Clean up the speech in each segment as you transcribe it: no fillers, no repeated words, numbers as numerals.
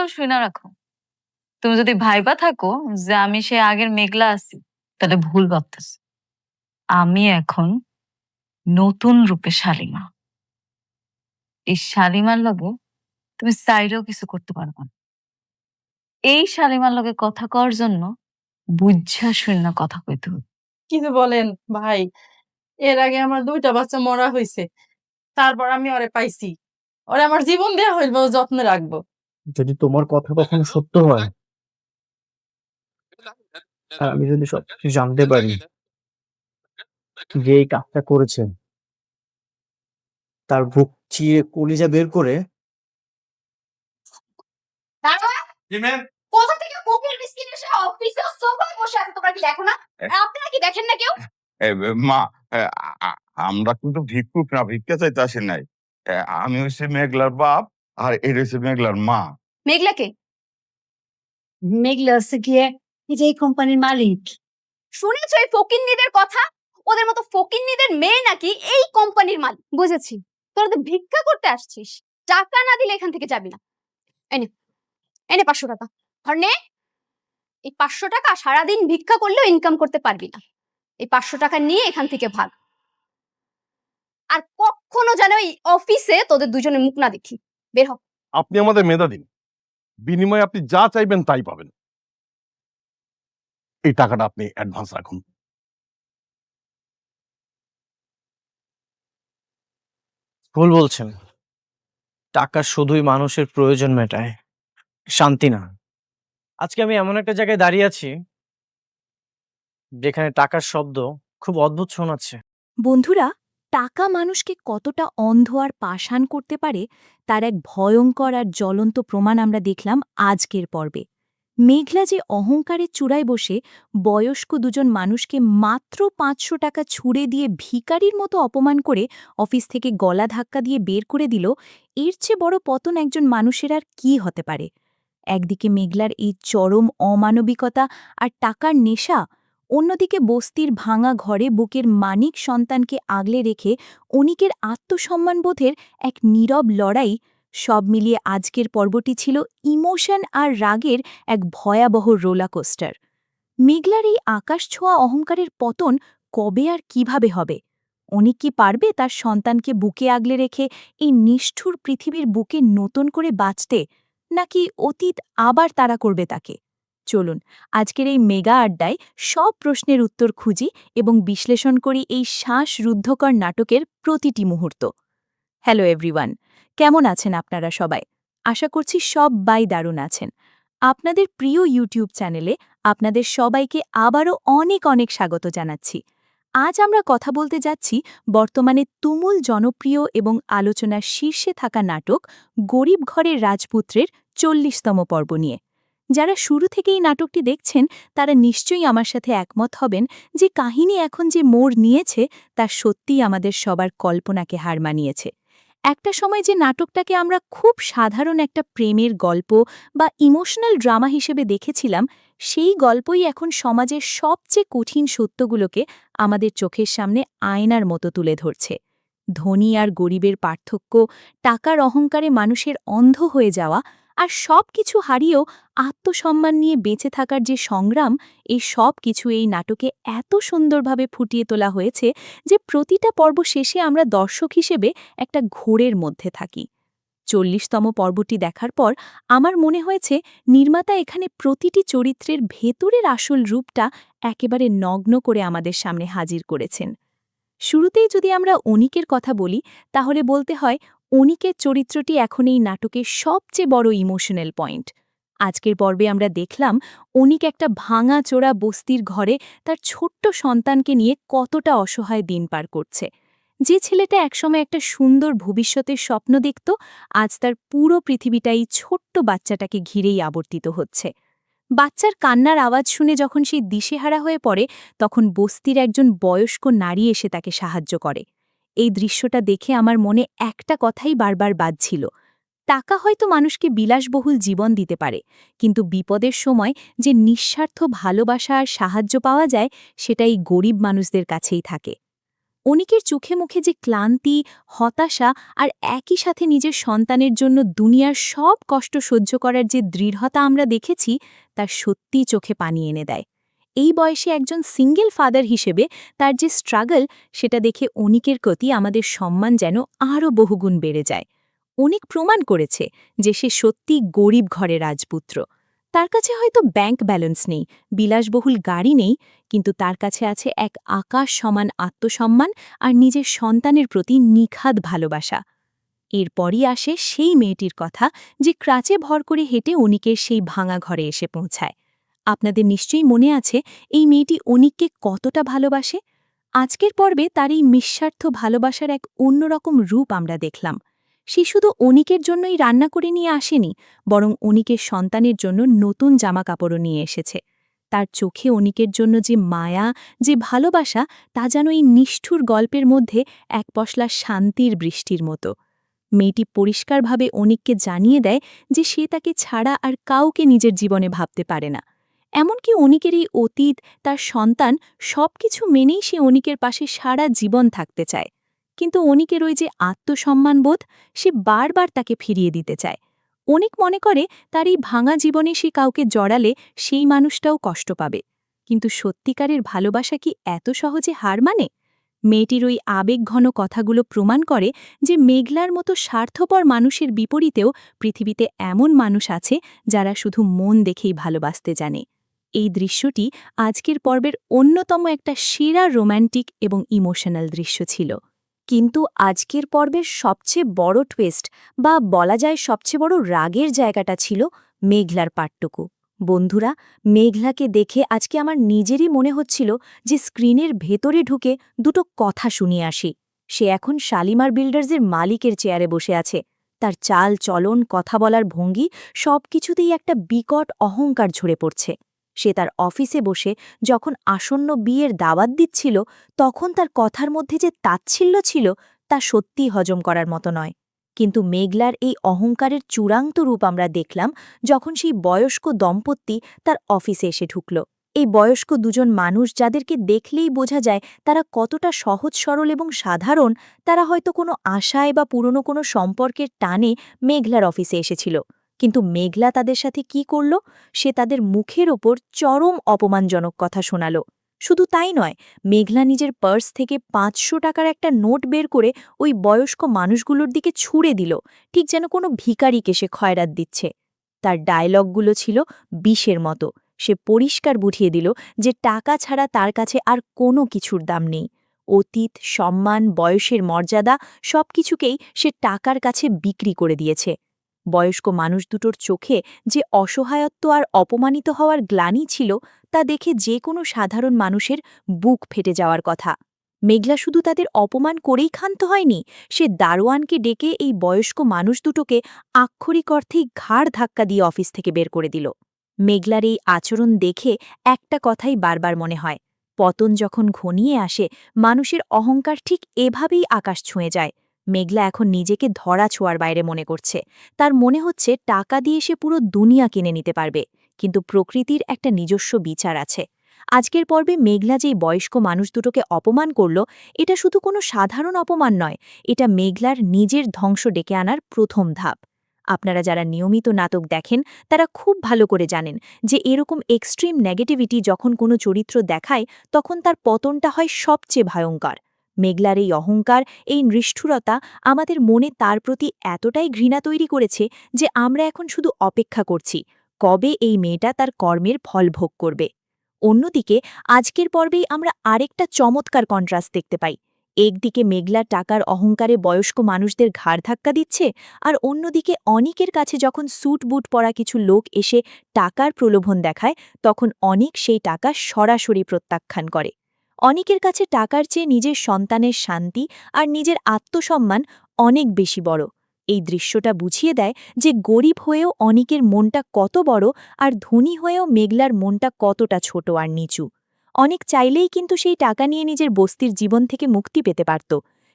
সকল শুনে রাখো। তুমি যদি ভাইবা থাকো যে আমি সে আগের মেঘলা আছি, তাহলে ভুল ভাবতেছ। আমি এখন নতুন রূপে শালিমা। এই শালিমার লগে তুমি চাইলেও কিছু করতে পারবা না। এই শালিমার লগে কথা কওয়ার জন্য বুঝা শূন্য কথা কইতে হবে। কি যে বলেন ভাই, এর আগে আমার 2টা বাচ্চা মরা হয়েছে, তারপর আমি ওরে পাইছি। ওরে আমার জীবন দেয়া হইল, যত্নে রাখবো। যদি তোমার কথা কখনো সত্য হয় আর আমি যদি সবকিছু জানতে পারি যে এই কাজটা করেছেন, তার বুক চিরে কলিজা বের করে কোথা থেকে কোকের বিস্কিট এসে অফিসে সোফায় বসে আছে, তোমরা কি দেখো না? আপনারা কি দেখেন না কেউ? মা, আমরা কিন্তু ভিক্ষুক না, ভিক্ষা চাইতে আসি নাই। আমি হচ্ছে মেঘলার বাপ, আর এটা হচ্ছে মেঘলার মা। মেঘলাকে মেঘলা হচ্ছে গিয়ে এই যে এই কোম্পানির মালিক। শুনেছো এই ফকিন্নিদের কথা? ওদের মতো ফকিন্নিদের মেয়ে নাকি এই কোম্পানির মালিক। বুঝেছি, তোরা তো ভিক্ষা করতে আসছিস, টাকা না দিলে এখান থেকে যাবি না। এনে এনে 500 টাকা আর নে। এই 500 টাকা সারাদিন ভিক্ষা করলেও ইনকাম করতে পারবি না। এই 500 টাকা নিয়ে এখান থেকে ভাগ। আর কখনো যেন এই অফিসে তোদের দুজনের মুখ না দেখি। বের হ। আপনি আমাদের মেধা দিন, বিনিময়ে আপনি যা চাইবেন তাই পাবেন। এই টাকাটা আপনি অ্যাডভান্স রাখুন। ভুল বলছেন। টাকা শুধুই মানুষের প্রয়োজন মেটায়, শান্তি না। আজকে আমি এমন একটা জায়গায় দাঁড়িয়ে আছি যেখানে টাকার শব্দ খুব অদ্ভুত শোনাচ্ছে। বন্ধুরা, টাকা মানুষকে কতটা অন্ধ আর পাষাণ করতে পারে তার এক ভয়ঙ্কর আর জ্বলন্ত প্রমাণ আমরা দেখলাম আজকের পর্বে। মেঘলা যে অহংকারের চূড়ায় বসে বয়স্ক দুজন মানুষকে মাত্র 500 টাকা ছুঁড়ে দিয়ে ভিখারির মতো অপমান করে অফিস থেকে গলা ধাক্কা দিয়ে বের করে দিল, এর চেয়ে বড় পতন একজন মানুষের আর কি হতে পারে? একদিকে মেঘলার এই চরম অমানবিকতা আর টাকার নেশা, অন্যদিকে বস্তির ভাঙা ঘরে বুকের মানিক সন্তানকে আগলে রেখে অনিকের আত্মসম্মানবোধের এক নীরব লড়াই। সব মিলিয়ে আজকের পর্বটি ছিল ইমোশন আর রাগের এক ভয়াবহ রোলাকোস্টার। মেঘলার এই আকাশ ছোঁয়া অহংকারের পতন কবে আর কিভাবে হবে? অনিক কি পারবে তার সন্তানকে বুকে আগলে রেখে এই নিষ্ঠুর পৃথিবীর বুকে নতুন করে বাঁচতে, নাকি অতীত আবার তাড়া করবে তাকে? চলুন আজকের এই মেগা আড্ডায় সব প্রশ্নের উত্তর খুঁজি এবং বিশ্লেষণ করি এই শ্বাসরুদ্ধকর নাটকের প্রতিটি মুহূর্ত। হ্যালো এভরিওয়ান, কেমন আছেন আপনারা সবাই? আশা করছি সবাই দারুণ আছেন। আপনাদের প্রিয় ইউটিউব চ্যানেলে আপনাদের সবাইকে আবারও অনেক অনেক স্বাগত জানাচ্ছি। আজ আমরা কথা বলতে যাচ্ছি বর্তমানে তুমুল জনপ্রিয় এবং আলোচনার শীর্ষে থাকা নাটক গরিব ঘরের রাজপুত্রের 40তম পর্ব নিয়ে। যারা শুরু থেকেই নাটকটি দেখছেন তারা নিশ্চয়ই আমার সাথে একমত হবেন যে কাহিনী এখন যে মোড় নিয়েছে তা সত্যিই আমাদের সবার কল্পনাকে হার মানিয়েছে। একটা সময় যে নাটকটাকে আমরা খুব সাধারণ একটা প্রেমের গল্প বা ইমোশনাল ড্রামা হিসেবে দেখেছিলাম, সেই গল্পই এখন সমাজের সবচেয়ে কঠিন সত্যগুলোকে আমাদের চোখের সামনে আয়নার মতো তুলে ধরছে। ধনী আর গরিবের পার্থক্য, টাকার অহংকারে মানুষের অন্ধ হয়ে যাওয়া, আর সব কিছু হারিয়েও আত্মসম্মান নিয়ে বেঁচে থাকার যে সংগ্রাম, এই সব কিছু এই নাটকে এত সুন্দরভাবে ফুটিয়ে তোলা হয়েছে যে প্রতিটা পর্ব শেষে আমরা দর্শক হিসেবে একটা ঘোরের মধ্যে থাকি। 40তম পর্বটি দেখার পর আমার মনে হয়েছে নির্মাতা এখানে প্রতিটি চরিত্রের ভেতরের আসল রূপটা একেবারে নগ্ন করে আমাদের সামনে হাজির করেছেন। শুরুতেই যদি আমরা অনিকের কথা বলি, তাহলে বলতে হয় অনিকের চরিত্রটি এখন এই নাটকের সবচেয়ে বড় ইমোশনাল পয়েন্ট। আজকের পর্বে আমরা দেখলাম অনিক একটা ভাঙা-চোরা বস্তির ঘরে তার ছোট্ট সন্তানকে নিয়ে কতটা অসহায় দিন পার করছে। যে ছেলেটা একসময় একটা সুন্দর ভবিষ্যতের স্বপ্ন দেখত, আজ তার পুরো পৃথিবীটাই ছোট্ট বাচ্চাটাকে ঘিরেই আবর্তিত হচ্ছে। বাচ্চার কান্নার আওয়াজ শুনে যখন সেই দিশেহারা হয়ে পড়ে, তখন বস্তির একজন বয়স্ক নারী এসে তাকে সাহায্য করে। এই দৃশ্যটা দেখে আমার মনে একটা কথাই বারবার বাজছিল, টাকা হয়তো মানুষকে বিলাসবহুল জীবন দিতে পারে, কিন্তু বিপদের সময় যে নিঃস্বার্থ ভালোবাসা আর সাহায্য পাওয়া যায়, সেটা এই গরিব মানুষদের কাছেই থাকে। অনিকের চোখে মুখে যে ক্লান্তি, হতাশা আর একই সাথে নিজের সন্তানের জন্য দুনিয়ার সব কষ্ট সহ্য করার যে দৃঢ়তা আমরা দেখেছি, তার সত্যিই চোখে পানি এনে দেয়। এই বয়সে একজন সিঙ্গেল ফাদার হিসেবে তার যে স্ট্রাগল, সেটা দেখে অনিকের প্রতি আমাদের সম্মান যেন আরও বহুগুণ বেড়ে যায়। অনিক প্রমাণ করেছে যে সে সত্যি গরিব ঘরের রাজপুত্র। তার কাছে হয়তো ব্যাংক ব্যালেন্স নেই, বিলাসবহুল গাড়ি নেই, কিন্তু তার কাছে আছে এক আকাশ সমান আত্মসম্মান আর নিজের সন্তানের প্রতি নিখাদ ভালোবাসা। এরপরই আসে সেই মেয়েটির কথা যে ক্রাচে ভর করে হেঁটে অনিকের সেই ভাঙা ঘরে এসে পৌঁছায়। আপনাদের নিশ্চয়ই মনে আছে এই মেয়েটি অনিককে কতটা ভালোবাসে। আজকের পর্বে তার এই নিঃস্বার্থ ভালোবাসার এক অন্যরকম রূপ আমরা দেখলাম। সে শুধু অনিকের জন্যই রান্না করে নিয়ে আসেনি, বরং অনিকের সন্তানের জন্য নতুন জামা কাপড়ও নিয়ে এসেছে। তার চোখে অনিকের জন্য যে মায়া, যে ভালোবাসা, তা যেন এই নিষ্ঠুর গল্পের মধ্যে এক পশলা শান্তির বৃষ্টির মতো। মেয়েটি পরিষ্কারভাবে অনিককে জানিয়ে দেয় যে সে তাকে ছাড়া আর কাউকে নিজের জীবনে ভাবতে পারে না। এমনকি অনিকের এই অতীত, তার সন্তান, সবকিছু মেনেই সে অনিকের পাশে সারা জীবন থাকতে চায়। কিন্তু অনিকের ওই যে আত্মসম্মানবোধ, সে বারবার তাকে ফিরিয়ে দিতে চায়। অনিক মনে করে তার এই ভাঙা জীবনে সে কাউকে জড়ালে সেই মানুষটাও কষ্ট পাবে। কিন্তু সত্যিকারের ভালোবাসা কি এত সহজে হার মানে? মেয়েটির ওই আবেগঘন কথাগুলো প্রমাণ করে যে মেঘলার মতো স্বার্থপর মানুষের বিপরীতেও পৃথিবীতে এমন মানুষ আছে যারা শুধু মন দেখেই ভালোবাসতে জানে। এই দৃশ্যটি আজকের পর্বের অন্যতম একটা সেরা রোম্যান্টিক এবং ইমোশনাল দৃশ্য ছিল। কিন্তু আজকের পর্বের সবচেয়ে বড় টুইস্ট, বা বলা যায় সবচেয়ে বড় রাগের জায়গাটা ছিল মেঘলার পাটটুকু। বন্ধুরা, মেঘলাকে দেখে আজকে আমার নিজেরই মনে হচ্ছিল যে স্ক্রিনের ভেতরে ঢুকে দুটো কথা শুনিয়ে আসি। সে এখন শালিমার বিল্ডার্সের মালিকের চেয়ারে বসে আছে। তার চাল চলন, কথা বলার ভঙ্গি, সবকিছুতেই একটা বিকট অহংকার ঝরে পড়ছে। সে তার অফিসে বসে যখন আসন্ন বিয়ের দাওয়াত দিচ্ছিল, তখন তার কথার মধ্যে যে তাচ্ছিল্য ছিল, তা সত্যিই হজম করার মতো নয়। কিন্তু মেঘলার এই অহংকারের চূড়ান্ত রূপ আমরা দেখলাম যখন সেই বয়স্ক দম্পতি তার অফিসে এসে ঢুকল। এই বয়স্ক দুজন মানুষ, যাদেরকে দেখলেই বোঝা যায় তারা কতটা সহজ সরল এবং সাধারণ, তারা হয়তো কোনো আশায় বা পুরনো কোনো সম্পর্কের টানে মেঘলার অফিসে এসেছিল। কিন্তু মেঘলা তাদের সাথে কি করল? সে তাদের মুখের ওপর চরম অপমানজনক কথা শোনাল। শুধু তাই নয়, মেঘলা নিজের পার্স থেকে ৫০০ টাকার একটা নোট বের করে ওই বয়স্ক মানুষগুলোর দিকে ছুঁড়ে দিল, ঠিক যেন কোনো ভিখারিকে সে খয়রাত দিচ্ছে। তার ডায়লগগুলো ছিল বিষের মতো। সে পরিষ্কার বুঝিয়ে দিল যে টাকা ছাড়া তার কাছে আর কোনো কিছুর দাম নেই। অতীত, সম্মান, বয়সের মর্যাদা, সবকিছুকেই সে টাকার কাছে বিক্রি করে দিয়েছে। বয়স্ক মানুষ দুটোর চোখে যে অসহায়ত্ব আর অপমানিত হওয়ার গ্লানি ছিল, তা দেখে যে কোনো সাধারণ মানুষের বুক ফেটে যাওয়ার কথা। মেঘলা শুধু তাদের অপমান করেই ক্ষান্ত হয়নি, সে দারোয়ানকে ডেকে এই বয়স্ক মানুষ দুটোকে আক্ষরিক অর্থেই ঘাড় ধাক্কা দিয়ে অফিস থেকে বের করে দিল। মেঘলার এই আচরণ দেখে একটা কথাই বারবার মনে হয়, পতন যখন ঘনিয়ে আসে, মানুষের অহংকার ঠিক এভাবেই আকাশ ছুঁয়ে যায়। মেঘলা এখন নিজেকে ধরা ছোঁয়ার বাইরে মনে করছে। তার মনে হচ্ছে টাকা দিয়ে সে পুরো দুনিয়া কিনে নিতে পারবে। কিন্তু প্রকৃতির একটা নিজস্ব বিচার আছে। আজকের পর্বে মেঘলা যেই বয়স্ক মানুষ দুটোকে অপমান করল, এটা শুধু কোনো সাধারণ অপমান নয়, এটা মেঘলার নিজের ধ্বংস ডেকে আনার প্রথম ধাপ। আপনারা যারা নিয়মিত নাটক দেখেন তারা খুব ভালো করে জানেন যে এরকম এক্সট্রিম নেগেটিভিটি যখন কোনো চরিত্র দেখায়, তখন তার পতনটা হয় সবচেয়ে ভয়ঙ্কর। মেঘলার এই অহংকার, এই নিষ্ঠুরতা আমাদের মনে তার প্রতি এতটাই ঘৃণা তৈরি করেছে যে আমরা এখন শুধু অপেক্ষা করছি কবে এই মেয়েটা তার কর্মের ফল ভোগ করবে। অন্যদিকে আজকের পর্বেই আমরা আরেকটা চমৎকার কন্ট্রাস্ট দেখতে পাই। একদিকে মেঘলা টাকার অহংকারে বয়স্ক মানুষদের ঘাড় ধাক্কা দিচ্ছে, আর অন্যদিকে অনিকের কাছে যখন স্যুট বুট পরা কিছু লোক এসে টাকার প্রলোভন দেখায়, তখন অনিক সেই টাকা সরাসরি প্রত্যাখ্যান করে। অনিকের কাছে টাকার চেয়ে নিজের সন্তানের শান্তি আর নিজের আত্মসম্মান অনেক বেশি বড়। এই দৃশ্যটা বুঝিয়ে দেয় যে গরিব হয়েও অনিকের মনটা কত বড়, আর ধনী হয়েও মেঘলার মনটা কতটা ছোট আর নিচু। অনিক চাইলেই কিন্তু সেই টাকা নিয়ে নিজের বস্তির জীবন থেকে মুক্তি পেতে পারত।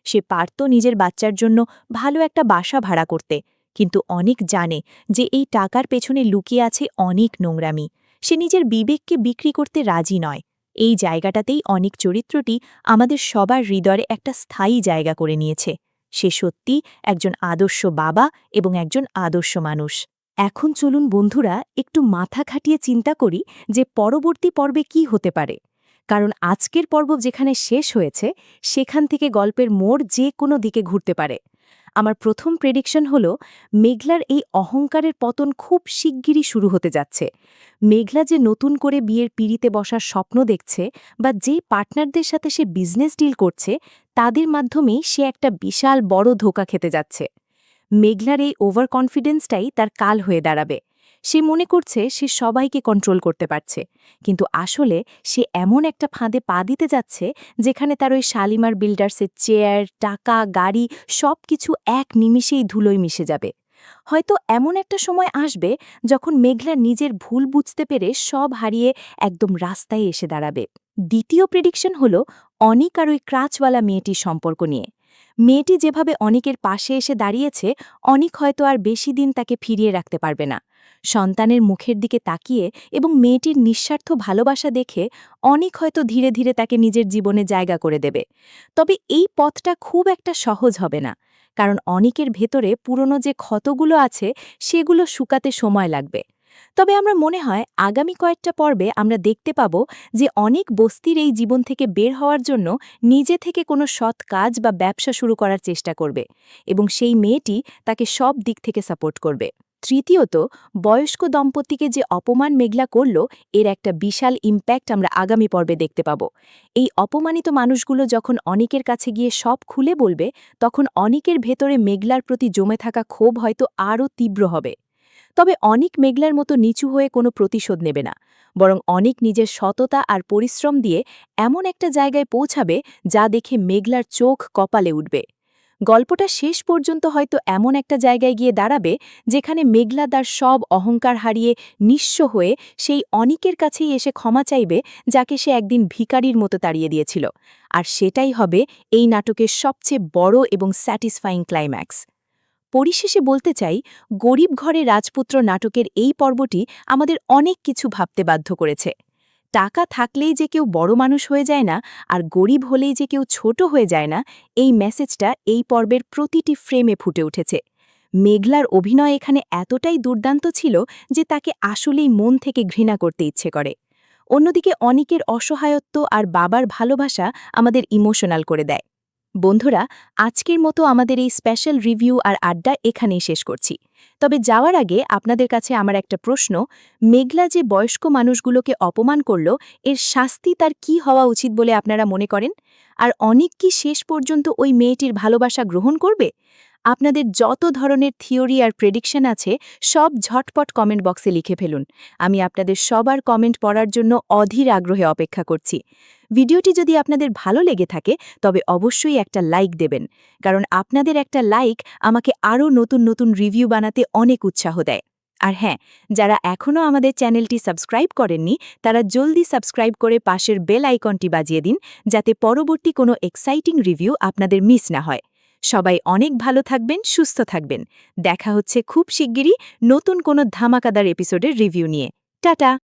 সে পারত নিজের বাচ্চার জন্য ভালো একটা বাসা ভাড়া করতে। কিন্তু অনিক জানে যে এই টাকার পেছনে লুকিয়ে আছে অনেক নোংরামি। সে নিজের বিবেককে বিক্রি করতে রাজি নয়। এই জায়গাটাতেই অনেক চরিত্রটি আমাদের সবার হৃদয়ে একটা স্থায়ী জায়গা করে নিয়েছে। সে সত্যি একজন আদর্শ বাবা এবং একজন আদর্শ মানুষ। এখন চলুন বন্ধুরা একটু মাথা খাটিয়ে চিন্তা করি যে পরবর্তী পর্বে কি হতে পারে। কারণ আজকের পর্ব যেখানে শেষ হয়েছে সেখান থেকে গল্পের মোড় যে কোনো দিকে ঘুরতে পারে। আমার প্রথম প্রেডিকশন হলো মেঘলার এই অহংকারের পতন খুব শিগগিরই শুরু হতে যাচ্ছে। মেঘলা যে নতুন করে বিয়ের পিঁড়িতে বসার স্বপ্ন দেখছে বা যে পার্টনারদের সাথে সে বিজনেস ডিল করছে তাদের মাধ্যমেই সে একটা বিশাল বড় ধোঁকা খেতে যাচ্ছে। মেঘলার এই ওভার কনফিডেন্সটাই তার কাল হয়ে দাঁড়াবে। সে মনে করছে সে সবাইকে কন্ট্রোল করতে পারছে, কিন্তু আসলে সে এমন একটা ফাঁদে পা দিতে যাচ্ছে যেখানে তার ওই শালিমার বিল্ডার্সের চেয়ার, টাকা, গাড়ি সবকিছু এক নিমিষেই ধুলোয় মিশে যাবে। হয়তো এমন একটা সময় আসবে যখন মেঘলা নিজের ভুল বুঝতে পেরে সব হারিয়ে একদম রাস্তায় এসে দাঁড়াবে। দ্বিতীয় প্রেডিকশন হলো অনিক আর ওই ক্রাচওয়ালা মেয়েটির সম্পর্ক নিয়ে। মেয়েটি যেভাবে অনিকের পাশে এসে দাঁড়িয়েছে, অনিক হয়তো আর বেশি দিন তাকে ফিরিয়ে রাখতে পারবে না। সন্তানের মুখের দিকে তাকিয়ে এবং মেয়েটির নিঃস্বার্থ ভালোবাসা দেখে অনিক হয়তো ধীরে ধীরে তাকে নিজের জীবনে জায়গা করে দেবে। তবে এই পথটা খুব একটা সহজ হবে না, কারণ অনিকের ভেতরে পুরনো যে ক্ষতগুলো আছে সেগুলো শুকাতে সময় লাগবে। তবে আমরা মনে হয় আগামী কয়েকটা পর্বে আমরা দেখতে পাব যে অনেক বস্তির এই জীবন থেকে বের হওয়ার জন্য নিজে থেকে কোনো সৎ কাজ বা ব্যবসা শুরু করার চেষ্টা করবে এবং সেই মেয়েটি তাকে সব দিক থেকে সাপোর্ট করবে। তৃতীয়ত, বয়স্ক দম্পতিকে যে অপমান মেঘলা করল এর একটা বিশাল ইম্প্যাক্ট আমরা আগামী পর্বে দেখতে পাব। এই অপমানিত মানুষগুলো যখন অনিকের কাছে গিয়ে সব খুলে বলবে তখন অনিকের ভেতরে মেঘলার প্রতি জমে থাকা ক্ষোভ হয়তো আরও তীব্র হবে। তবে অনিক মেঘলার মতো নিচু হয়ে কোনো প্রতিশোধ নেবে না, বরং অনিক নিজের সততা আর পরিশ্রম দিয়ে এমন একটা জায়গায় পৌঁছাবে যা দেখে মেঘলার চোখ কপালে উঠবে। গল্পটা শেষ পর্যন্ত হয়তো এমন একটা জায়গায় গিয়ে দাঁড়াবে যেখানে মেঘলা তার সব অহংকার হারিয়ে নিঃস্ব হয়ে সেই অনিকের কাছেই এসে ক্ষমা চাইবে যাকে সে একদিন ভিখারির মতো তাড়িয়ে দিয়েছিল। আর সেটাই হবে এই নাটকের সবচেয়ে বড় এবং স্যাটিসফাইং ক্লাইম্যাক্স। পরিশেষে বলতে চাই, গরিব ঘরে রাজপুত্র নাটকের এই পর্বটি আমাদের অনেক কিছু ভাবতে বাধ্য করেছে। টাকা থাকলেই যে কেউ বড় মানুষ হয়ে যায় না, আর গরিব হলেই যে কেউ ছোট হয়ে যায় না, এই মেসেজটা এই পর্বের প্রতিটি ফ্রেমে ফুটে উঠেছে। মেঘলার অভিনয় এখানে এতটাই দুর্দান্ত ছিল যে তাকে আসলেই মন থেকে ঘৃণা করতে ইচ্ছে করে। অন্যদিকে অনিকের অসহায়ত্ব আর বাবার ভালোবাসা আমাদের ইমোশনাল করে দেয়। বন্ধুরা, আজকের মতো আমাদের এই স্পেশাল রিভিউ আর আড্ডা এখানেই শেষ করছি। তবে যাওয়ার আগে আপনাদের কাছে আমার একটা প্রশ্ন, মেঘলা যে বয়স্ক মানুষগুলোকে অপমান করল এর শাস্তি তার কি হওয়া উচিত বলে আপনারা মনে করেন? আর অনিক কি শেষ পর্যন্ত ওই মেয়েটির ভালোবাসা গ্রহণ করবে? আপনাদের যত ধরনের থিওরি আর প্রেডিকশন আছে সব ঝটপট কমেন্ট বক্সে লিখে ফেলুন। আমি আপনাদের সবার কমেন্ট পড়ার জন্য অধীর আগ্রহে অপেক্ষা করছি। ভিডিওটি যদি আপনাদের ভালো লেগে থাকে তবে অবশ্যই একটা লাইক দেবেন, কারণ আপনাদের একটা লাইক আমাকে আরও নতুন নতুন রিভিউ বানাতে অনেক উৎসাহ দেয়। আর হ্যাঁ, যারা এখনও আমাদের চ্যানেলটি সাবস্ক্রাইব করেননি তারা জলদি সাবস্ক্রাইব করে পাশের বেল আইকনটি বাজিয়ে দিন, যাতে পরবর্তী কোনো এক্সাইটিং রিভিউ আপনাদের মিস না হয়। সবাই অনেক ভালো থাকবেন, সুস্থ থাকবেন। দেখা হচ্ছে খুব শিগগিরই নতুন কোনো ধামাকাদার এপিসোডের রিভিউ নিয়ে। টাটা।